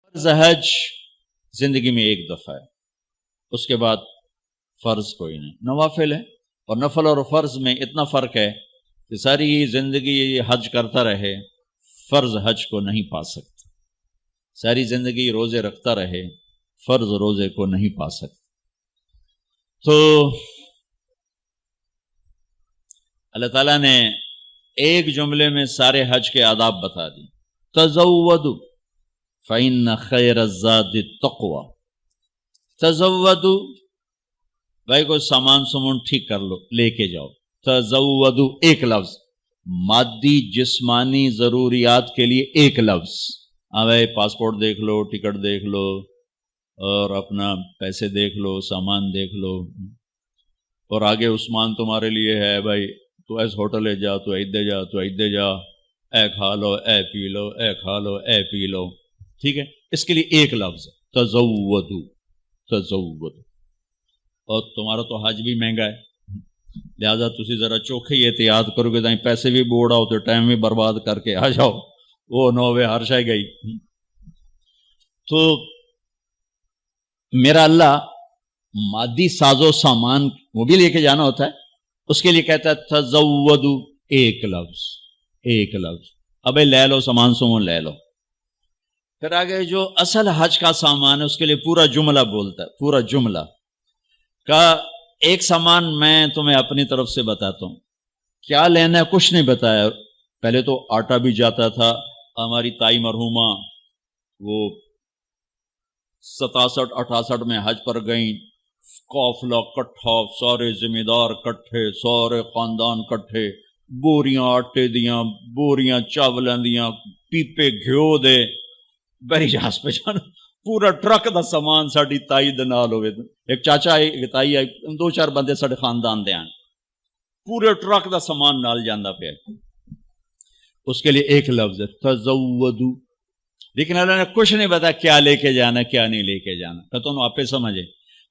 فرض حج زندگی میں ایک دفعہ ہے، اس کے بعد فرض کوئی نہیں، نوافل ہے۔ اور نفل اور فرض میں اتنا فرق ہے کہ ساری زندگی حج کرتا رہے فرض حج کو نہیں پا سکتا، ساری زندگی روزے رکھتا رہے فرض روزے کو نہیں پا سکتا۔ تو اللہ تعالیٰ نے ایک جملے میں سارے حج کے آداب بتا دی، تزودوا فإن خیر الزاد التقوی۔ تزودوا، بھائی کوئی سامان سمون ٹھیک کر لو، لے کے جاؤ۔ تزودوا ایک لفظ، مادی جسمانی ضروریات کے لیے ایک لفظ۔ بھائی پاسپورٹ دیکھ لو، ٹکٹ دیکھ لو، اور اپنا پیسے دیکھ لو، سامان دیکھ لو، اور آگے عثمان تمہارے لیے ہے، بھائی تو ایس ہوٹل جا، تو ایدے جا، تو ایدے جا، اے کھا لو، اے پی لو، اے کھا لو، اے پی لو، ٹھیک ہے۔ اس کے لیے ایک لفظ تزودوا، تزودوا۔ اور تمہارا تو حج بھی مہنگا ہے، لہذا تسی ذرا چوکھے ہی احتیاط کرو گے، پیسے بھی بوڑھا ہو تو ٹائم بھی برباد کر کے آ جاؤ، وہ نوے ہر شے گئی۔ تو میرا اللہ مادی ساز و سامان وہ بھی لے کے جانا ہوتا ہے، اس کے لیے کہتا ہے تزودوا، ایک لفظ، ایک لفظ۔ ابے لے لو سامان سمون لے لو۔ پھر آگے جو اصل حج کا سامان ہے اس کے لیے پورا جملہ بولتا ہے، پورا جملہ کا ایک سامان میں تمہیں اپنی طرف سے بتاتا ہوں، کیا لینا ہے کچھ نہیں بتایا۔ پہلے تو آٹا بھی جاتا تھا، ہماری تائی مرحومہ وہ 67-68 میں حج پر گئیں، قافلہ کٹھا، سارے ذمہ دار کٹھے، سارے خاندان کٹھے، بوریاں آٹے دیاں، بوریاں چاولاں دیاں، پیپے گھیو دے، بری جہاز پہ جانا، پورا ٹرک دا سامان ساڈی تائی دے نال ہوئے، ایک چاچا آئی، ایک تائی آئی، 2-4 بندے ساڈے خاندان دے آن، پورے ٹرک دا سامان نال جاندہ پہ۔ اس کے لیے ایک لفظ ہے تزودوا، لیکن اللہ نے کچھ نہیں بتا کیا لے کے جانا کیا نہیں لے کے جانا، کہ تم آپ سمجھے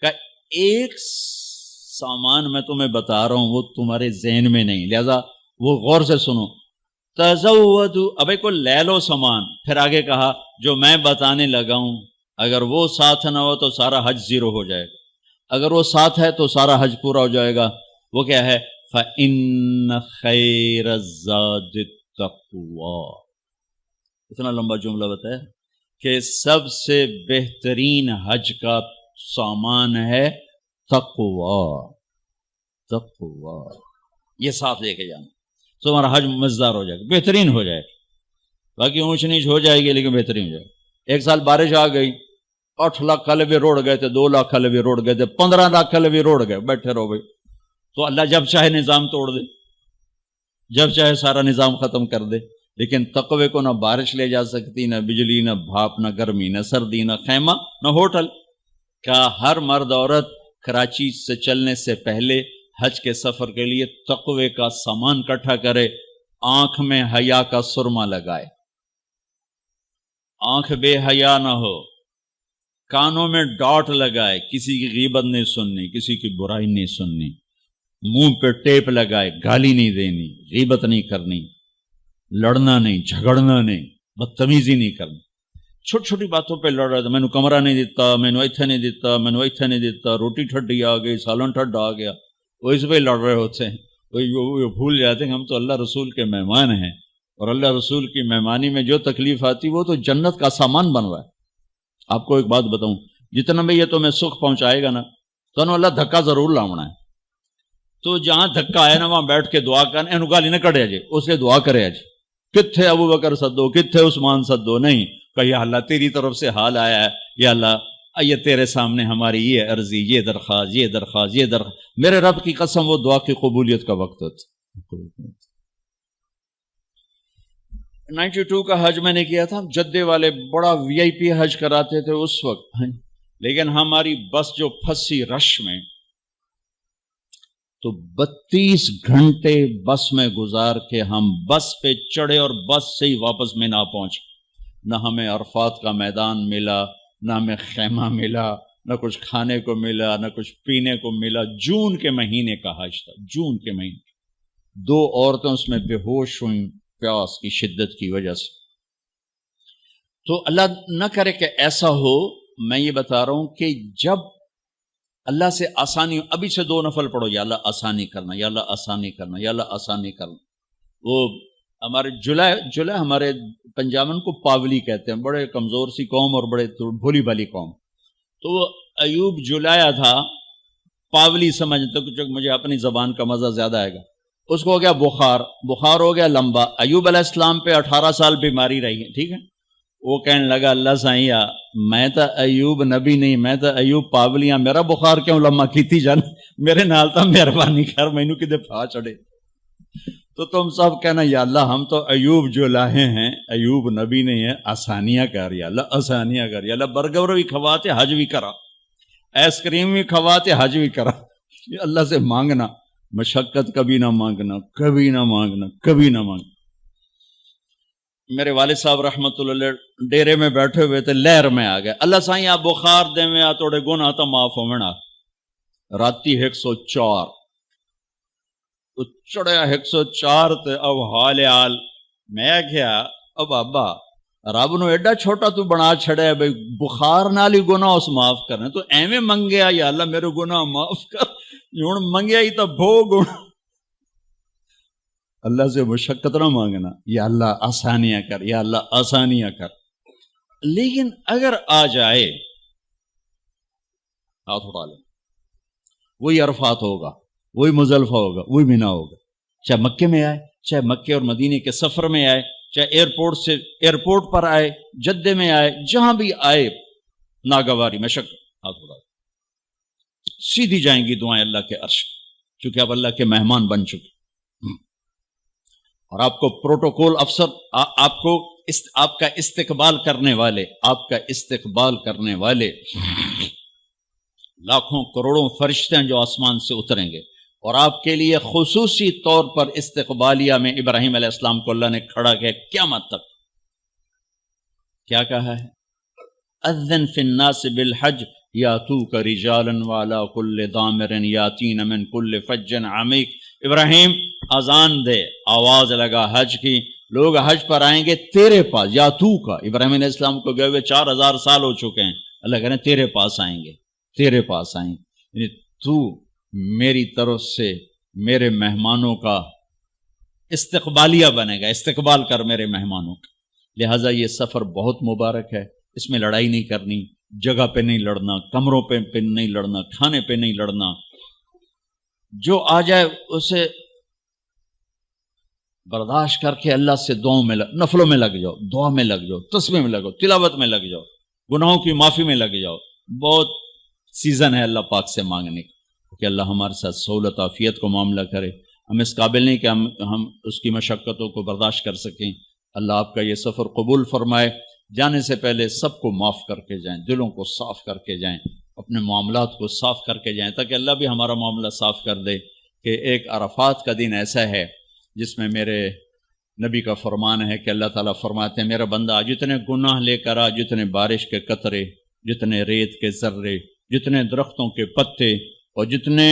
کہ ایک سامان میں تمہیں بتا رہا ہوں وہ تمہارے ذہن میں نہیں، لہذا وہ غور سے سنو۔ تزودوا، ابے کو لے لو سامان، پھر آگے کہا جو میں بتانے لگا ہوں اگر وہ ساتھ نہ ہو تو سارا حج زیرو ہو جائے گا، اگر وہ ساتھ ہے تو سارا حج پورا ہو جائے گا۔ وہ کیا ہے؟ فَإِنَّ خَيْرَ الزَّادِ التَّقْوَىٰ۔ اتنا لمبا جملہ بتایا کہ سب سے بہترین حج کا سامان ہے تقویٰ، تقویٰ، یہ ساتھ لے کے جانا تو ہمارا حج مزدار ہو جائے گا، بہترین ہو جائے گا۔ باقی اونچ نیچ ہو جائے گی لیکن بہترین ہو جائے گا۔ ایک سال بارش آ گئی، 8 لاکھ حلوے روڑ گئے تھے، 2 لاکھ حلوے روڑ گئے تھے، 15 لاکھ حلوے روڑ گئے، بیٹھے رہو بھائی، تو اللہ جب چاہے نظام توڑ دے، جب چاہے سارا نظام ختم کر دے۔ لیکن تقوی کو نہ بارش لے جا سکتی، نہ بجلی، نہ بھاپ، نہ گرمی، نہ سردی، نہ خیمہ، نہ ہوٹل۔ کا ہر مرد عورت کراچی سے چلنے سے پہلے حج کے سفر کے لیے تقوی کا سامان اکٹھا کرے، آنکھ میں حیا کا سرما لگائے، آنکھ بے حیا نہ ہو، کانوں میں ڈاٹ لگائے، کسی کی غیبت نہیں سننی، کسی کی برائی نہیں سننی، منہ پہ ٹیپ لگائے، گالی نہیں دینی، غیبت نہیں کرنی، لڑنا نہیں، جھگڑنا نہیں، بدتمیزی نہیں کرنی۔ چھوٹی چھوٹی باتوں پہ لڑ رہا تھا، میں نے کمرہ نہیں دیتا، میں نے ایتھے نہیں دیتا، میں نے ایتھے نہیں دیتا، روٹی ٹھڈی آ گئی، سالن ٹھڈا آ گیا، وہ اس پہ لڑ رہے ہوتے ہیں۔ وہ بھول جاتے ہیں ہم تو اللہ رسول کے مہمان ہیں، اور اللہ رسول کی مہمانی میں جو تکلیف آتی وہ تو جنت کا سامان بن رہا ہے۔ آپ کو ایک بات بتاؤں، جتنا بھی یہ تمہیں سکھ پہنچائے گا نا تو اللہ دھکا ضرور لاؤنا ہے۔ تو جہاں دھکا آیا نا وہاں بیٹھ کے دعا کرنا، اینو گالی نہ کڑے جی، اس سے دعا کرے جی، کتھے ابو بکر سدو، کتھے عثمان سدو، نہیں کہ یا اللہ تیری طرف سے حال آیا ہے، یا اللہ یہ تیرے سامنے ہماری یہ عرضی، یہ درخواست، یہ درخواست، یہ درخواست، میرے رب کی قسم وہ دعا کی قبولیت کا وقت ہوتا۔ 92 کا حج میں نے کیا تھا، جدے والے بڑا VIP حج کراتے تھے اس وقت، لیکن ہماری بس جو پھنسی رش میں تو 32 گھنٹے بس میں گزار کے ہم بس پہ چڑھے اور بس سے ہی واپس میں نہ پہنچے۔ نہ ہمیں عرفات کا میدان ملا، نہ ہمیں خیمہ ملا، نہ کچھ کھانے کو ملا، نہ کچھ پینے کو ملا۔ جون کے مہینے کا حج تھا، جون کے مہینے، 2 عورتیں اس میں بے ہوش ہوئیں پیاس کی شدت کی وجہ سے۔ تو اللہ نہ کرے کہ ایسا ہو. میں یہ بتا رہا ہوں کہ جب اللہ سے آسانی، ابھی سے 2 نفل پڑھو، یا اللہ آسانی کرنا، یا اللہ آسانی کرنا، یا اللہ آسانی کرنا. وہ ہمارے جلائے ہمارے پنجابن کو پاولی کہتے ہیں، بڑے کمزور سی قوم اور بڑے بھولی بھالی قوم. تو وہ ایوب جلایا تھا، پاولی سمجھتے کچھ، مجھے اپنی زبان کا مزہ زیادہ آئے گا. اس کو ہو گیا بخار ہو گیا لمبا. ایوب علیہ السلام پہ 18 سال بیماری رہی ہے، ٹھیک ہے. وہ کہنے لگا اللہ سائیا میں تو ایوب نبی نہیں، میں تو ایوب پاولیاں، میرا بخار کیوں لمبا کیتی جان، میرے نال تا مہربانی کر، مینوں کدے پھا چڑے. تو تم سب کہنا یا اللہ ہم تو ایوب جو لاہے ہیں، ایوب نبی نہیں ہے، آسانیاں کر یا اللہ، آسانیاں کر یا اللہ. برگر بھی کھواتے حج بھی کرا، آئس کریم بھی کھواتے حج بھی کرا. یہ اللہ سے مانگنا، مشقت کبھی نہ مانگنا، کبھی نہ مانگنا، کبھی نہ مانگنا. میرے والد صاحب رحمت اللہ علیہ ڈیرے میں بیٹھے ہوئے تھے، لہر میں آ گئے، اللہ سائیں آپ بخار دے میں آ توڑے گناہ تا معاف ہونا. راتی 104 تو چڑھیا 104 تے اب حال میں کیا او بابا رب نو ایڈا چھوٹا تو بنا چھڑے بھئی بخار نال ہی گناہ اس معاف کرنے، تو ایویں منگیا یا اللہ میرے گناہ معاف کر. ہن منگیا ہی تو بھو گناہ. اللہ سے مشقت نہ مانگنا، یا اللہ آسانیاں کر، یا اللہ آسانیاں کر. لیکن اگر آ جائے، ہاتھ اٹھا لیں، وہی عرفات ہوگا، وہی مزدلفہ ہوگا، وہی مینا ہوگا. چاہے مکے میں آئے، چاہے مکے اور مدینے کے سفر میں آئے، چاہے ایئرپورٹ پر آئے، جدے میں آئے، جہاں بھی آئے، ناگواری مشقت، ہاتھ اٹھا لیں. سیدھی جائیں گی دعائیں اللہ کے عرش، چونکہ اب اللہ کے مہمان بن چکے. اور آپ کو پروٹوکول افسر، آپ کا استقبال کرنے والے لاکھوں کروڑوں فرشتے ہیں جو آسمان سے اتریں گے، اور آپ کے لیے خصوصی طور پر استقبالیہ میں ابراہیم علیہ السلام کو اللہ نے کھڑا کیا قیامت تک. کیا کہا ہے؟ اذن فی الناس بالحج یاتوک رجالا وعلی کل ضامر یاتین من کل فج عمیق. ابراہیم اذان دے، آواز لگا حج کی، لوگ حج پر آئیں گے تیرے پاس. یاتو کا ابراہیم علیہ السلام کو گئے ہوئے 4000 سال ہو چکے ہیں، اللہ کہہ رہے ہیں تیرے پاس آئیں گے، تیرے پاس آئیں گے. یعنی تو میری طرف سے میرے مہمانوں کا استقبالیہ بنے گا، استقبال کر میرے مہمانوں کا. لہٰذا یہ سفر بہت مبارک ہے، اس میں لڑائی نہیں کرنی، جگہ پہ نہیں لڑنا، کمروں پہ نہیں لڑنا، کھانے پہ نہیں لڑنا. جو آ جائے اسے برداشت کر کے اللہ سے دعاؤں میں نفلوں میں لگ جاؤ، دعا میں لگ جاؤ، تسبیح میں لگو، تلاوت میں لگ جاؤ، گناہوں کی معافی میں لگ جاؤ. بہت سیزن ہے اللہ پاک سے مانگنے کا کہ اللہ ہمارے ساتھ سہولت عافیت کو معاملہ کرے. ہم اس قابل نہیں کہ ہم اس کی مشقتوں کو برداشت کر سکیں. اللہ آپ کا یہ سفر قبول فرمائے. جانے سے پہلے سب کو معاف کر کے جائیں، دلوں کو صاف کر کے جائیں، اپنے معاملات کو صاف کر کے جائیں، تاکہ اللہ بھی ہمارا معاملہ صاف کر دے. کہ ایک عرفات کا دن ایسا ہے جس میں میرے نبی کا فرمان ہے کہ اللہ تعالیٰ فرماتے ہیں میرا بندہ جتنے گناہ لے کر آ، جتنے بارش کے قطرے، جتنے ریت کے ذرے، جتنے درختوں کے پتے اور جتنے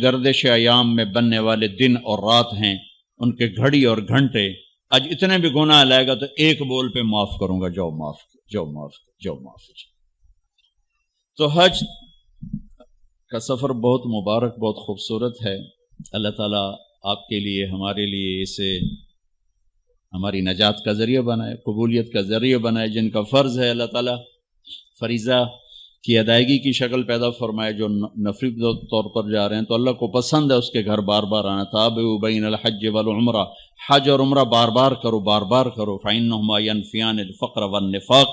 گردش ایام میں بننے والے دن اور رات ہیں ان کے گھڑی اور گھنٹے، آج اتنے بھی گناہ لائے گا تو ایک بول پہ معاف کروں گا، جاؤ معاف، جاؤ معاف، جاؤ معاف. تو حج کا سفر بہت مبارک، بہت خوبصورت ہے. اللہ تعالیٰ آپ کے لیے، ہمارے لیے اسے ہماری نجات کا ذریعہ بنائے، قبولیت کا ذریعہ بنائے. جن کا فرض ہے اللہ تعالیٰ فریضہ کی ادائیگی کی شکل پیدا فرمائے. جو نفلی طور پر جا رہے ہیں تو اللہ کو پسند ہے اس کے گھر بار بار آنا. تابعوا بین الحج والعمرہ، حج اور عمرہ بار بار کرو، بار بار کرو. فإنہما ینفیان الفقر والنفاق،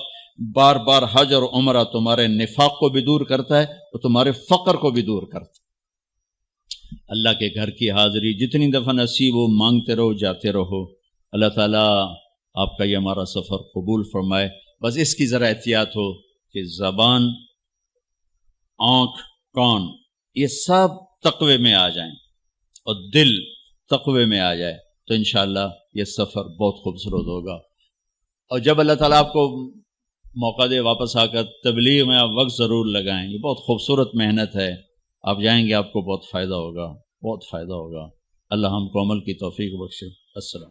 بار بار حج اور عمرہ تمہارے نفاق کو بھی دور کرتا ہے اور تمہارے فقر کو بھی دور کرتا ہے. اللہ کے گھر کی حاضری جتنی دفعہ نصیب ہو مانگتے رہو، جاتے رہو. اللہ تعالیٰ آپ کا یہ ہمارا سفر قبول فرمائے. بس اس کی ذرا احتیاط ہو کہ زبان، آنکھ، کان یہ سب تقوی میں آ جائیں اور دل تقوی میں آ جائے تو انشاءاللہ یہ سفر بہت خوبصورت ہوگا. اور جب اللہ تعالیٰ آپ کو موقع دے واپس آ کر تبلیغ میں آپ وقت ضرور لگائیں. یہ بہت خوبصورت محنت ہے، آپ جائیں گے آپ کو بہت فائدہ ہوگا، بہت فائدہ ہوگا. اللہ ہم کو عمل کی توفیق بخشے. السلام.